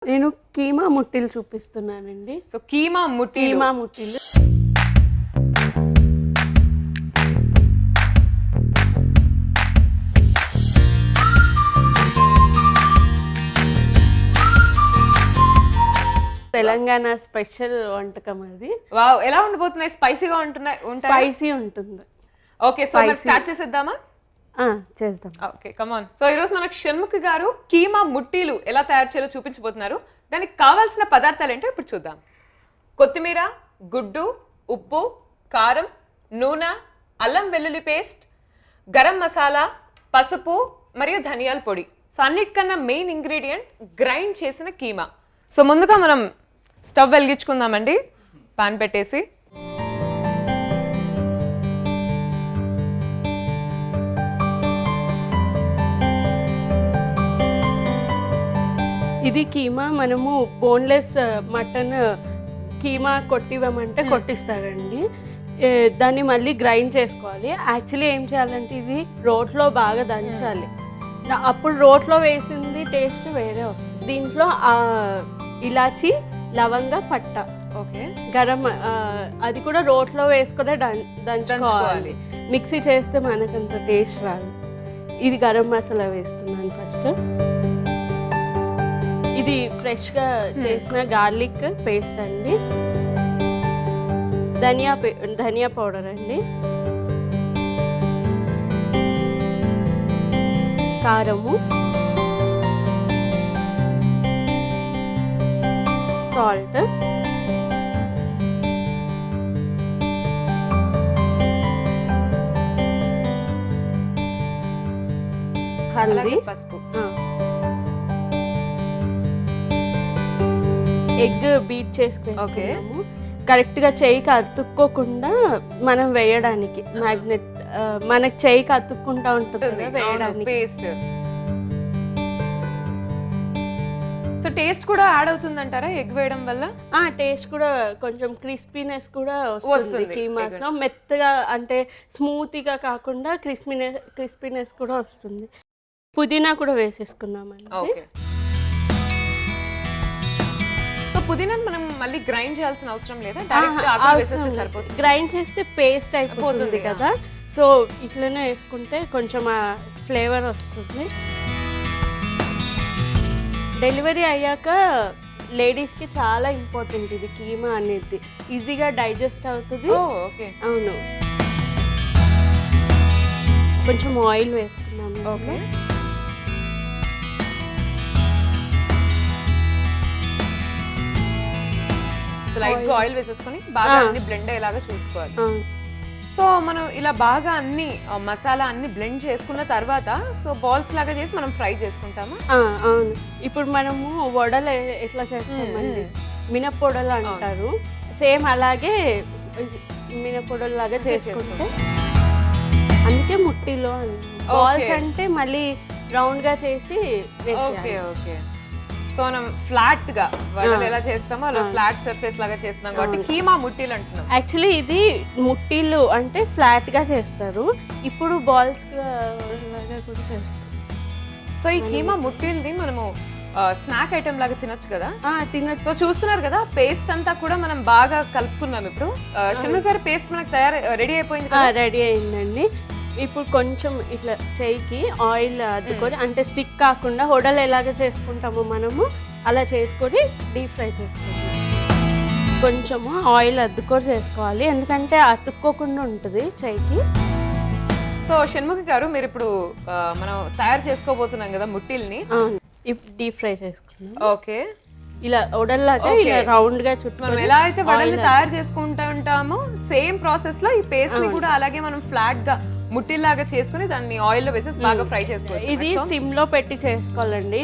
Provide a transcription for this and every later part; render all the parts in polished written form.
నేను కీమా ముట్టిలు చూపిస్తున్నానండి. So keema ముట్టిలు Telangana special వంటకం అది. వావ్, ఎలా ఉండబోతున్నాయి? స్పైసీగా స్పైసీ ఉంటుంది. ఓకే, సో మరి స్టార్ట్ చేసేద్దామా? చేద్దాం. Okay, come on. సో ఈరోజు మనకు షణ్ముఖ్ గారు కీమా ముట్టీలు ఎలా తయారు చేయాలో చూపించబోతున్నారు. దానికి కావాల్సిన పదార్థాలు ఏంటో ఇప్పుడు చూద్దాం. కొత్తిమీర, గుడ్డు, ఉప్పు, కారం, నూనె, అల్లం వెల్లుల్లి పేస్ట్, గరం మసాలా, పసుపు మరియు ధనియాల పొడి. సో అన్నిటికన్నా మెయిన్ ఇంగ్రీడియంట్ గ్రైండ్ చేసిన కీమా. సో ముందుగా మనం స్టవ్ వెలిగించుకుందామండి. పాన్ పెట్టేసి ఇది కీమా మనము బోన్లెస్ మటన్ కీమా కొట్టివ్వమంటే కొట్టిస్తారండి. దాన్ని మళ్ళీ గ్రైండ్ చేసుకోవాలి. యాక్చువల్లీ ఏం చేయాలంటే ఇది రోట్లో బాగా దంచాలి. అప్పుడు రోట్లో వేసింది టేస్ట్ వేరే వస్తుంది. దీంట్లో ఇలాచి, లవంగ, పట్ట, ఓకే, గరం అది కూడా రోట్లో వేసుకునే దంచుకోవాలి. మిక్సీ చేస్తే మనకంత టేస్ట్ రాదు. ఇది గరం మసాలా వేస్తున్నాను ఫస్ట్. ఇది ఫ్రెష్గా చేసిన గార్లిక్ పేస్ట్ అండి. ధనియా పౌడర్ అండి, కారము, సాల్ట్, హల్దీ, పసుపు, ఎగ్ బీట్ చేసుకున్నాము. కరెక్ట్గా చేయికి అతుక్కోకుండా మనం వేయడానికి మ్యాగ్నెట్ మనకి చేయికి అతుక్కుంటా ఉంటుంది వేయడానికి పేస్ట్. సో టేస్ట్ కూడా యాడ్ అవుతుంది అంటారా ఎగ్ వేయడం వల్ల? టేస్ట్ కూడా కొంచెం క్రిస్పీనెస్ కూడా వస్తుంది కీమాస్ లో. మెత్తగా అంటే స్మూత్గా కాకుండా క్రిస్పీనెస్ కూడా వస్తుంది. పుదీనా కూడా వేసేసుకున్నామండి. సో పుదీనాని మనం మళ్ళీ గ్రైండ్ చేయాల్సిన అవసరం లేదా? డైరెక్ట్ ఆకులు వేసేస్తే సరిపోతుంది. గ్రైండ్ చేస్తే పేస్ట్ అయిపోతుంది కదా. సో ఇట్లనే వేసుకుంటే కొంచెం ఆ ఫ్లేవర్ వస్తుంది. డెలివరీ అయ్యాక లేడీస్కి చాలా ఇంపార్టెంట్ ఇది కీమా అనేది. ఈజీగా డైజెస్ట్ అవుతుంది. అవును. కొంచెం ఆయిల్ వేసుకున్నాము. ఓకే, సో లైట్గా ఆయిల్ వేసేసుకొని బాగా అన్ని బ్లెండ్ అయ్యేలాగా చూసుకోవాలి. సో మనం ఇలా బాగా అన్ని మసాలా అన్ని బ్లెండ్ చేసుకున్న తర్వాత సో బాల్స్ లాగా చేసి మనం ఫ్రై చేసుకుంటాము. అవును. ఇప్పుడు మనము వడలు ఎట్లా చేస్తామండి, మినప్పొడలు అంటారు. సేమ్ అలాగే మినప్పొడలు లాగా చేసుకుంటే అందుకే ముట్టిలో బాల్స్ అంటే మళ్ళీ రౌండ్ గా చేసి. Okay okay. సో మనం ఫ్లాట్ గా వడలు ఎలా చేస్తామో అలా ఫ్లాట్ సర్ఫేస్ లాగా చేస్తాం కాబట్టి కీమా ముట్టీలు అంటున్నాం. యాక్చువల్లీ ఇది ముట్టీలు అంటే ఫ్లాట్ గా చేస్తారు. ఇప్పుడు బాల్స్ లాగా కూడా చేస్తారు. సో ఈ కీమా ముట్టీల్ని మనము స్నాక్ ఐటమ్ లాగా తినొచ్చు కదా? తినొచ్చు. సో చూస్తున్నారు కదా, పేస్ట్ అంతా కూడా మనం బాగా కలుపుకున్నాం. ఇప్పుడు షణ్ముఖ్ గారి పేస్ట్ మనకు రెడీ అయిపోయింది. రెడీ అయిందండి. ఇప్పుడు కొంచెం ఇట్లా చేయికి ఆయిల్ అద్దుకొని, అంటే స్టిక్ కాకుండా హోటల్ ఎలాగ చేసుకుంటామో మనము అలా చేసుకొని డీప్ ఫ్రై చేసుకోవాలి. కొంచెము ఆయిల్ అద్దుకొని చేసుకోవాలి, ఎందుకంటే అతుక్కోకుండా ఉంటుంది చేయికి. సో షణ్ముఖ్ గారు, మీరు ఇప్పుడు మనం తయారు చేసుకోబోతున్నాం కదా ముట్టిల్ని, డీప్ ఫ్రై చేసుకున్నాం. ఓకే, ఇలా వడల్లాగా ఇలా రౌండ్ గా చుట్టూ మనం ఎలా అయితే వడల్ని తయారు చేసుకుంటా ఉంటామో సేమ్ ప్రాసెస్ లో ఈ పేస్ట్ ని కూడా అలాగే మనం ఫ్లాట్ గా ముట్టిలాగా చేసుకుని దాన్ని ఆయిల్ లో వేసేసి బాగా ఫ్రై చేసుకోవచ్చు. ఇది సిమ్ లో పెట్టి చేసుకోవాలండి.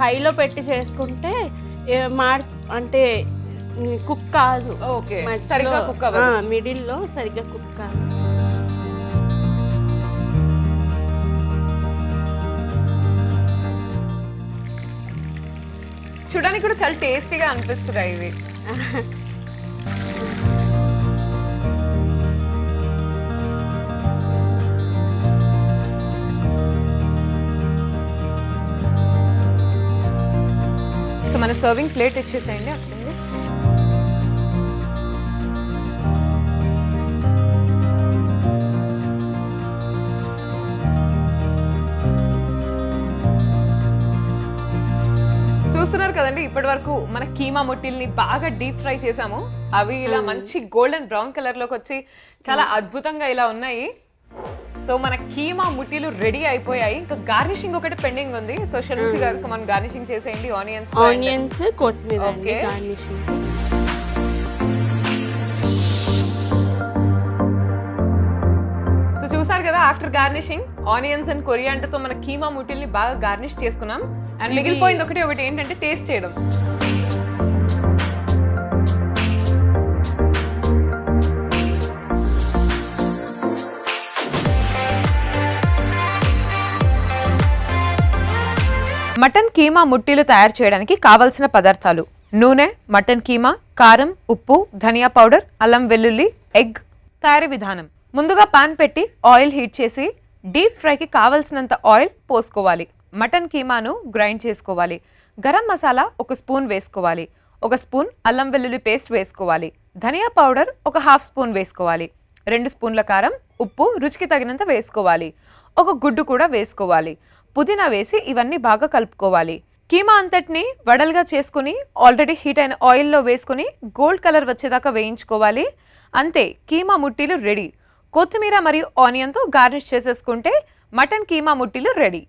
హైలో పెట్టి చేసుకుంటే అంటే కుక్ కాదు. ఓకే, సరిగ్గా కుక్ అవ్వదు. మిడిల్ లో సరిగ్గా కుక్ కాదు. చూడడానికి కూడా చాలా టేస్టీగా అనిపిస్తుంది ఇవి. మన సర్వింగ్ ప్లేట్ ఇచ్చేసేయండి అక్కడ. చూస్తున్నారు కదండి, ఇప్పటి వరకు మన కీమా ముట్టిల్ని బాగా డీప్ ఫ్రై చేసాము. అవి ఇలా మంచి గోల్డెన్ బ్రౌన్ కలర్ లోకి వచ్చి చాలా అద్భుతంగా ఇలా ఉన్నాయి. సో మన కీమా ముట్టిలు రెడీ అయిపోయాయి. ఇంకా గార్నిషింగ్ ఒకటి పెండింగ్ ఉంది. సో షణ్ముఖి గారు మనం గార్నిషింగ్ చేసేయండి. ఆనియన్స్ కొత్తిమీర గార్నిషింగ్. సో చూసారు కదా, after garnishing onions and coriander తో మన కీమా ముట్టిల్ని బాగా గార్నిష్ చేసుకున్నాం. అండ్ మిగిలిపోయింది ఒకటి ఏంటంటే టేస్ట్ చేయడం. మటన్ కీమా ముట్టీలు తయారు చేయడానికి కావలసిన పదార్థాలు: నూనె, మటన్ కీమా, కారం, ఉప్పు, ధనియా పౌడర్, అల్లం వెల్లుల్లి, ఎగ్. తయారీ విధానం: ముందుగా పాన్ పెట్టి ఆయిల్ హీట్ చేసి డీప్ ఫ్రైకి కావలసినంత ఆయిల్ పోసుకోవాలి. మటన్ కీమాను గ్రైండ్ చేసుకోవాలి. గరం మసాలా 1 స్పూన్ వేసుకోవాలి. 1 స్పూన్ అల్లం వెల్లుల్లి పేస్ట్ వేసుకోవాలి. ధనియా పౌడర్ 1/2 స్పూన్ వేసుకోవాలి. 2 స్పూన్ల కారం, ఉప్పు రుచికి తగినంత వేసుకోవాలి. 1 గుడ్డు కూడా వేసుకోవాలి. పుదీనా వేసి ఇవన్నీ బాగా కలుపుకోవాలి. కీమా అంతటిని వడలుగా చేసుకుని ఆల్రెడీ హీట్ అయిన ఆయిల్లో వేసుకుని గోల్డ్ కలర్ వచ్చేదాకా వేయించుకోవాలి. అంతే, కీమా ముట్టీలు రెడీ. కొత్తిమీర మరియు ఆనియన్తో గార్నిష్ చేసేసుకుంటే మటన్ కీమా ముట్టీలు రెడీ.